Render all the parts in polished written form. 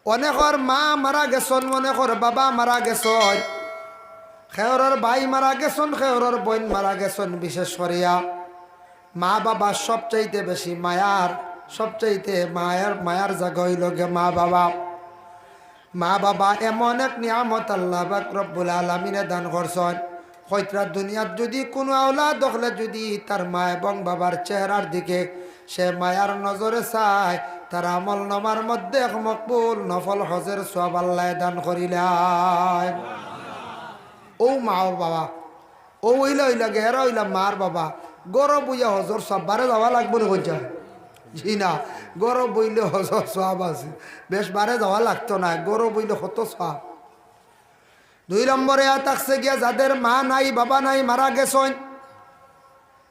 অনেকর মা মারা গেছন, অনেকর বাবা মারা গেছন, খেয়রর ভাই মারা গেছন, খেয়রর বোন মারা গেছন। বিশেষ করিয়া মা বাবা সবচাইতে বেশি মায়ার, সবচাইতে মায়ার জায়গা হইল গে মা বাবা। মা বাবা এমন এক নিয়ামত আল্লাহ পাক রব্বুল আলামিনে দান করছেন। হয়তরা দুনিয়ার যদি কোনো আওলাদ দেখলে যদি তার মা এবং বাবার চেহারার দিকে সে মায়ার নজরে চায়, তার আমল নামার মধ্যে এক মকবুল নফল হজের সওয়াব আল্লাহ দান করিলেন। ও মা ও বাবা ও হইলা গেরা হইলা মার বাবা গরব বইয়া হজর সব বারে যাওয়া লাগবে না কইছা? জি না, গরব বইলে হজর সওয়াব আছে, বেশ বারে যাওয়া লাগতো না, গরব বইলে কত সওয়াব। 2 নম্বরে থাকছে গিয়া যাদের মা নাই বাবা নাই মারা গেছেন।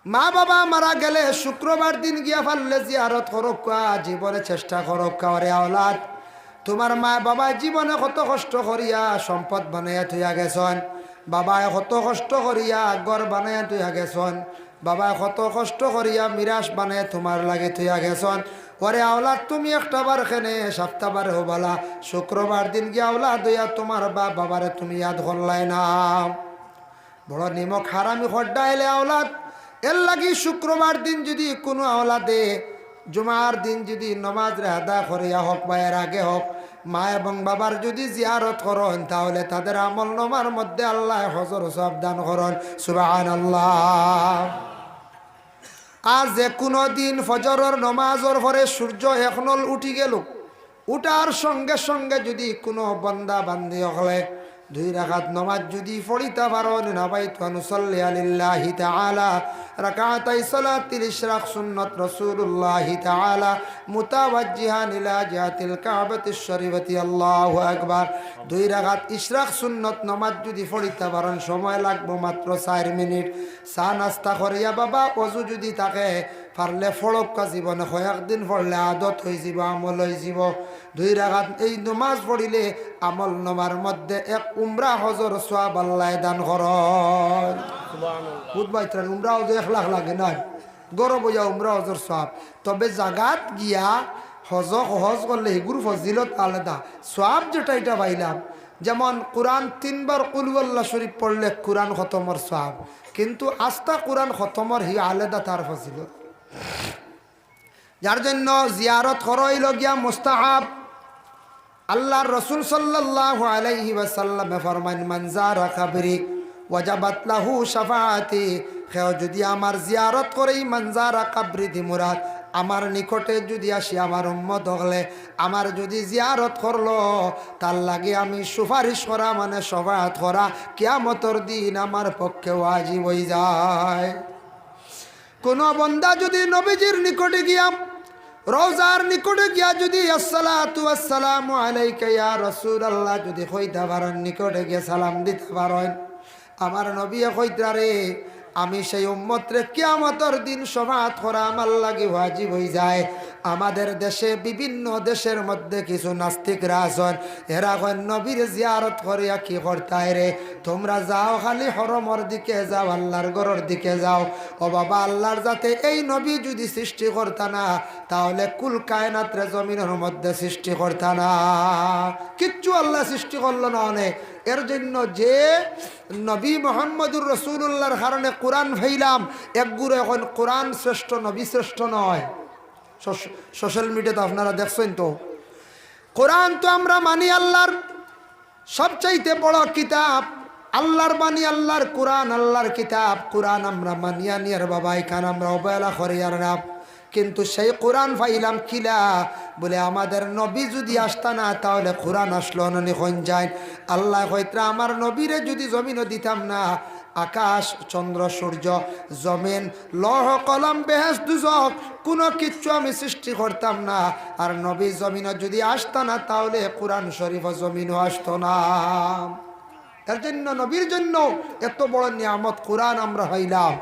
মা বাবা মারা গেলে শুক্রবার দিন গিয়া ফাললে জিয়ারত করক্কা, জীবনে চেষ্টা করক্কা। ওরে আওলাদ, তোমার মা বাবা জীবনে কত কষ্ট করিয়া সম্পদ বানাইয়া থইয়া গেছেন, বাবায় কত কষ্ট করিয়া ঘর বানাইয়া থইয়া গেছেন, বাবায় কত কষ্ট করিয়া মিরাস বানাইয়া তোমার লাগে থইয়া গেছেন। ওরে আওলাদ, তুমি একটা বার খেনে সপ্তাহবার হবালা, শুক্রবার দিন গিয়া আওলাদ হইয়া তোমার বাবারে তুমি ইয়াদ করলাই না। বড় নিমক হারামি খড্ডা এলে আওলাদ। এর লাগি শুক্রবার দিন যদি কোনো আওলাদে জুমার দিন যদি নমাজ রে আদা করিয়া হোক বা এর আগে হোক মা এবং বাবার যদি জিয়ারত করেন, তাহলে তাদের আমল নামার মধ্যে আল্লাহ হজর সওয়াব দান করেন। সুবহানাল্লাহ। আর যে কোনো দিন ফজরের নমাজের পরে সূর্য এখনল উঠি গেল, উঠার সঙ্গে সঙ্গে যদি কোনো বান্দা বান্দি হলে 2 রাকাত নমাজ যদি পড়িতে পারেন, নাবাইতু আনুসাল্লি আলিল্লাহি তাআলা রাকাতাই সালাতিল ইশরাক সুন্নাত রাসূলুল্লাহি তাআলা মুতাওয়াজ্জিহান ইলা জিহাতিল কাবাতিশ শরীফাতি। আল্লাহু আকবার। 2 রাকাত ইশরাক সুন্নাত নমাজ যদি পড়িতে পারেন, সময় লাগবে মাত্র 4 মিনিট। চা নাস্তা করিয়া বাবা ওযু যদি থাকে পারলে ফড়ক্কা, জীবনে কয়েকদিন পড়লে আদত হয়ে যাব, আমল হয়ে যাব। 2 রাকাত এই নমাজ পড়িলে আমল নামার মধ্যে এক উমরা হজর সওয়াব আল্লাহ দান করেন। সুবহানাল্লাহ। বুঝবাই তার উমরা হজ 1 লাখ লাগে না, গরব হইয়া উমরা হজর সওয়াব। তবে জাগাত গিয়া হজ করলে এগুর ফজিলত আলাদা, সওয়াব যেটা এটা পাইলাম। যেমন কোরআন 3 বার কুল আল্লাহ শরীফ পড়লে কোরআন খতমর সওয়াব, কিন্তু আস্তা কোরআন খতমর হি আলাদা তার ফজিলত। যার জন্য জিয়ারত করইল গিয়া মুস্তাহাব। আল্লাহর রাসূল সাল্লাল্লাহু আলাইহি ওয়াসাল্লাম ফরমান, মান যারা কবরি ওয়াজাবাত লাহু শাফাআতি। কেউ যদি আমার জিয়ারত করে, মান যারা কবরি দি মুরাদ, আমার নিকটে যদি আসি, আমার উম্মত হলে আমার যদি জিয়ারত করলো, তার লাগে আমি সুপারিশ করা মানে শাফাআত করা কিয়ামতের দিন আমার পক্ষে ওয়াজিব হয়ে যায়। কোন বান্দা যদি নবীজির নিকটে গিয়া, রওজার নিকটে গিয়া যদি আসসালাতু ওয়াসসালামু আলাইকা ইয়া রাসূলুল্লাহ যদি কইতে পারেন, নিকটে গিয়ে সালাম দিতে পারেন, আমার নবী কইতা রে আমি সেই উম্মতরে কিয়ামতের দিন শাফাআত করা আমার লাগি ওয়াজিব হয়ে যায়। আমাদের দেশে বিভিন্ন দেশের মধ্যে কিছু নাস্তিকরা আছেন, এরা কয় নবীর জিয়ারত করিয়া কি করতায় রে, তোমরা যাও খালি হরমর দিকে যাও, আল্লাহর ঘরের দিকে যাও। ও বাবা, আল্লাহর যাতে এই নবী যদি সৃষ্টি করতা না, তাহলে কুল কায়নাত রে জমিনের মধ্যে সৃষ্টি করতা না, কিচ্ছু আল্লাহ সৃষ্টি করলো না অনেক। এর জন্য যে নবী মুহাম্মদুর রাসূলুল্লাহর কারণে কোরআন ফাইলাম, একগুলো এখন কোরআন শ্রেষ্ঠ, নবী শ্রেষ্ঠ নয়। সোশ্যাল মিডিয়াতে আপনারা দেখছেন তো, কোরআন তো আমরা মানি আল্লাহর সবচাইতে বড় কিতাব, আল্লাহর বাণী, আল্লাহর কোরআন, আল্লাহর কিতাব। কোরআন আমরা মানিয়া নিয়ার বাবা, এখানে আমরা অবহেলা করি আর না। কিন্তু সেই কোরআন পাইলাম কিলা বলে, আমাদের নবী যদি আসতা না, তাহলে কোরআন আসলো না কোন যায়। আল্লাহ হয়তো আমার নবীরে যদি জমিনও দিতাম না, আকাশ চন্দ্র সূর্য জমিন লৌহ কলম বেহেশত দুজক কোনো কিচ্ছু আমি সৃষ্টি করতাম না। আর নবী জমিনও যদি আসতা না, তাহলে কোরআন শরীফ জমিনও আসতো না। এর জন্য নবীর জন্য এত বড় নিয়ামত কোরআন আমরা হইলাম।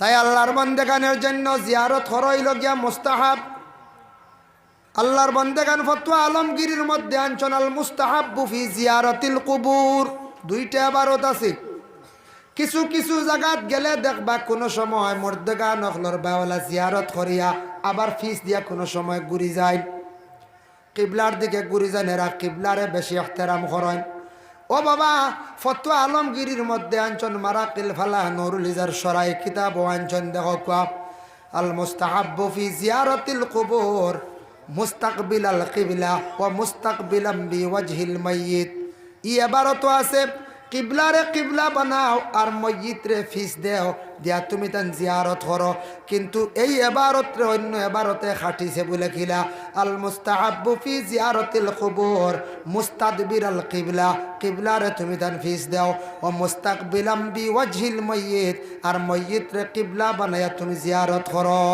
তাই আল্লাহর বান্দেগানের জন্য জিয়ারত হইল গিয়া মুস্তাহাব। আল্লাহর বান্দেগান ফতোয়া আলমগীরের মধ্যে আনছেন, আল মুস্তাহাব্বু ফি জিয়ারাতিল কুবুর, 2টা ইবারত আছে। কিছু কিছু জায়গাত গেলে দেখবা কোনো সময় মর্দেগা নখলর বাওলা জিয়ারত করিয়া আবার ফিস দিয়া কোনো সময় ঘুরি যায়। কিবলার দিকে ঘুরি যান, এরা কিবলারে বেশি ইহতেরাম করেন। ও বাবা, ফতোয়া আলমগীরির মধ্যে আনছন মারাকিল ফালাহ নুরুল ইজার সরাই কিতাব আনছন, দেখো কোয়া আল মুস্তাহাব্বু ফি জিয়ারাতিল কুবুর মুস্তাকবিল আল কিবলা ওয়া মুস্তাকবিলাম বিওয়াজহিল মাইয়িত। ই এবারতো আছে কিবলারে কিবলা বানাও আর মসজিদরে ফিস দেও দিয়া তুমি তান জিয়ারত করো। কিন্তু এই এবারতরে অন্য এবারতে খাটিছে বলে কিলা আল মুস্তাহাব্বু ফি জিয়ারতিল কুবুর মুস্তাদবির আল কিবলা, কিবলারে তুমি তান ফিস দেও ও মুস্তাকবিলাম বিওয়াজহিল মাইয়িত আর মসজিদরে কিবলা বানায়া তুমি জিয়ারত করো।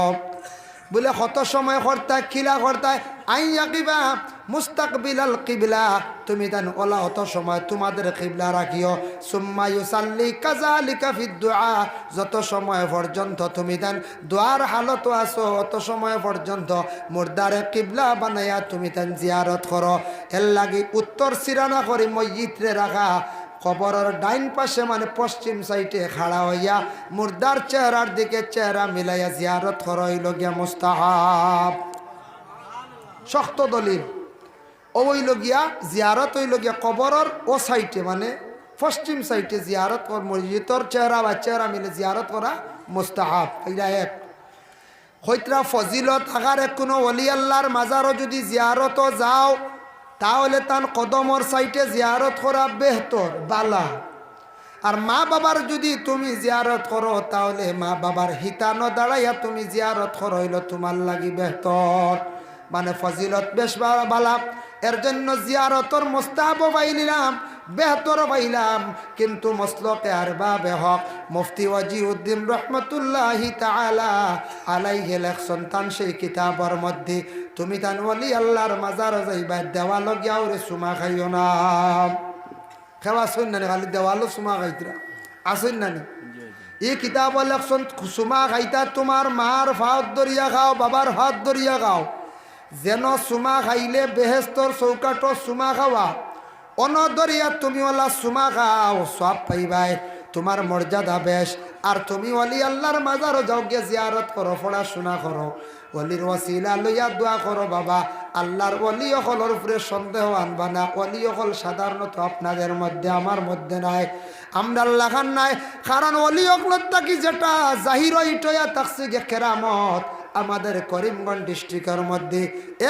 বলে কত সময় করতায় খিলা করতায় আইয়া কিবা মুস্তাকবিল আল কিবলা, তুমি তান ওলা অত সময় তোমাদের কিবলা রাখিও। সুম্মা ইউসাল্লি কাযালিকা ফিদ দুআ, যত সময় পর্যন্ত তুমি তান দোয়ার হালত আছো অত সময় পর্যন্ত মুর্দারে কিবলা বানাইয়া তুমি তান জিয়ারত করো। এর লাগি উত্তর সিরানা করে মসজিদরে রাখা, কবরের ডাইন পাশে মানে পশ্চিম সাইডে খাড়া হইয়া মুর্দার চেহারার দিকে চেহারা মিলাইয়া জিয়ারত করা হইল গিয়া মুস্তাহাব। শক্ত দলিল ওইল গিয়া জিয়ারত হইল গিয়া কবরের ও সাইডে মানে পশ্চিম সাইডে জিয়ারত কর, মসজিদর চেহারা বা চেহারা মিলে জিয়ারত করা মুস্তাহাব। এটা এক হইতরা ফজিলত আগার কোনো ওলি আল্লাহর মাজারও যদি জিয়ারত যাও তাহলে তার কদমর সাইটে জিয়ারত করা বেহতর বালা। আর মা বাবার যদি তুমি জিয়ারত করো তাহলে মা বাবার হিতানো দাঁড়াইয়া তুমি জিয়ারত করো হইল তোমার লাগি বেহতর, মানে ফজিলত বেশ বালা। এর জন্য জিয়ারতর মুস্তাহাব পাইলাম বেহতর পাইলাম। কিন্তু মসলকে আর বাবে হক মুফতি ওয়াজিউদ্দিন রহমতুল্লাহি তাআলা আলাইহি লেখছেন তান সেই কিতাবের মধ্যে তুমি তান ওলি আল্লাহর মাজার যাইবা দেওয়াল গিয়াও রে সুমা খাইও না। খেলা শুন না খালি দেওয়ালো সুমা খাইতরা আসুন না। এই কিতাব লেখছেন সুমা খাইতা তোমার মার ভাত দরিয়া খাও বাবার ভাত দরিয়া খাও, যেন সুমা খাইলে বেহেস্তর চৌকাট সুমা খাওয়া অনদরিয়া তুমি ওলা সুমা খাও সব পাইবাই, তোমার মর্যাদা বেশ। আর তুমি ওলি আল্লাহর মাজারও যাও গিয়ে জিয়ারত করো, পড়াশোনা করো, ওলির ওয়াসিলা লইয়া দোয়া করো। বাবা আল্লাহর ওলি অকলের উপরে সন্দেহ আনবা না। ওলি অকল সাধারণত আপনাদের মধ্যে আমার মধ্যে নাই, আমরা আল্লাহ খান নাই। কারণ ওলি অকলত থাকি যেটা জাহির ইটয়া থাকছে গে কেরামত। আমাদের করিমগঞ্জ ডিস্ট্রিক্টের মধ্যে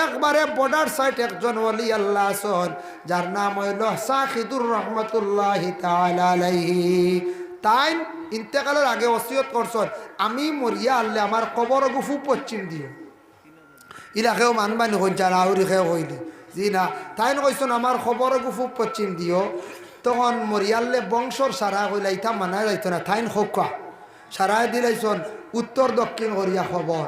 একবারে বর্ডার সাইড একজন ওলি আল্লাহ আছেন যার নাম হইল সাখিদুর রহমতুল্লাহি তাআলা আলাইহি। তাই ইন্তেকালের আগে ওসিয়ত করছেন আমি মরিয়া আল্লে আমার কবর গুফু পশ্চিম দিও। ইলাকেও মানবানি হইন আউরি খেয়ে হইলি জি না, তাই কইছেন আমার খবর গুফু পশ্চিম দিও। তখন মরিয়াল্লে বংশর সারা হইলা ইথা মানা যাইত না, থাইন খোকা সারাই দিলাইছন উত্তর দক্ষিণ করিয়া খবর।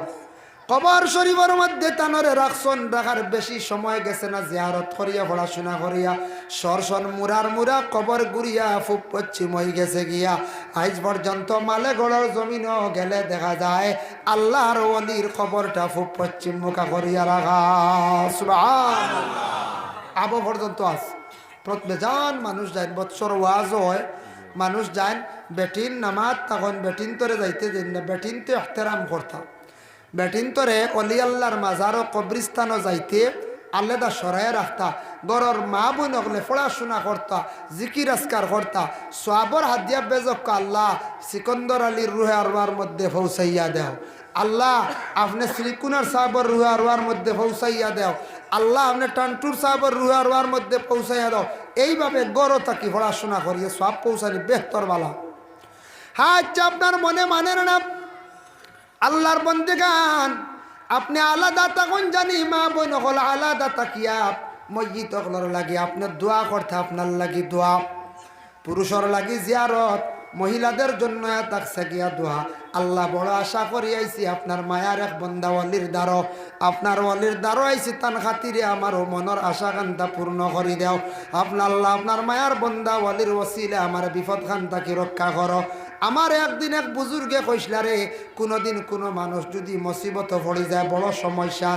কবর শরীফের মধ্যে তানরে রাখছন, রাখার বেশি সময় গেছে না, জিয়ারত করিয়া পড়াশোনা করিয়া সরসন মুরার মুরা কবর গুড়িয়া ফুপ পশ্চিম হয়ে গেছে গিয়া। আজ পর্যন্ত মালেগড়ের জমিনও গেলে দেখা যায় আল্লাহর ওলির কবরটা ফুপ পশ্চিম মুখা করিয়া রাখা। সুবহানাল্লাহ। আবো পর্যন্ত আছে প্রথমে যান মানুষ যায়, বৎসর ওয়াজ হয় মানুষ যান বেটিন নামাজ, তখন বেটিন তরে যাইতে দিন না, বেটিন তো এহতেরাম করতাম। বেটিন তরে অলি আল্লাহর মাজারও কবরিস্তানও যাইতে আলাদা সরাই রাখতা। গরর মা বোন হলে পড়াশোনা করতা, জিকির আজকার করতা, সোয়াবর হাত দিয়া বেজক আল্লাহ সিকন্দর আলীর রুহে আরওয়ার মধ্যে পৌঁছাইয়া দেও। আল্লাহ আপনি শ্রীকুনার সাহেবর রুহে আরওয়ার মধ্যে পৌঁছাইয়া দেও। আল্লাহ আপনি টান্টুর সাহেবর রুহে আরওয়ার মধ্যে পৌঁছাইয়া দাও। এইভাবে গড় থাকি পড়াশোনা করিয়ে সব পৌঁছানি বেহতর বালা। হ্যাঁ আচ্ছা আপনার মনে মানেন না আল্লাহর বন্দেগান আপনি আলাদা তখন জানি মা বোন হল আলাদা তাকিয়া মসজিদ হলর লাগি আপনার দোয়া করতে, আপনার লাগি দোয়া, পুরুষর লাগি জিয়ারত, মহিলাদের জন্য তাকসা গিয়া দোয়া। আল্লাহ বড় আশা করি আইছি আপনার মায়ার এক বন্দা ওয়ালির দ্বারো, আপনার ওয়ালির দ্বারো আইছি তান খাতিরে আমারও মনের আশা কান্তা পূর্ণ করি দেও। আপনার আল্লাহ আপনার মায়ার বন্দা ওয়ালির ওসিলে আমার বিপদ খান্তাকে রক্ষা করো। আমার একদিন এক বুজুর্গে কইসলা রে, কোনোদিন কোনো মানুষ যদি মুসিবত পড়ে যায়, বড় সমস্যা,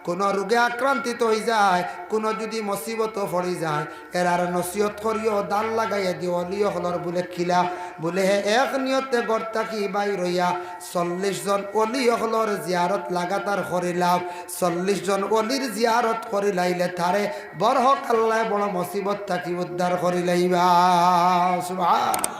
কোনো রোগে আক্রান্তিত হয়ে যায়, কোনো যদি মুসিবত পড়ে যায়, এর আর নসিহত করিও, দান লাগাইয়া দিও, অলিও হলর বলে খিলা বলে হে এক নিয়তে গর্তা কি বাই রইয়া 40 জন অলি হলর জিয়ারত লাগাতার করিলাম। 40 জন অলির জিয়ারত করিলাইলে তারে বরহক আল্লাহ বড় মুসিবত থাকি উদ্ধার করিলাইবা। সুবহান।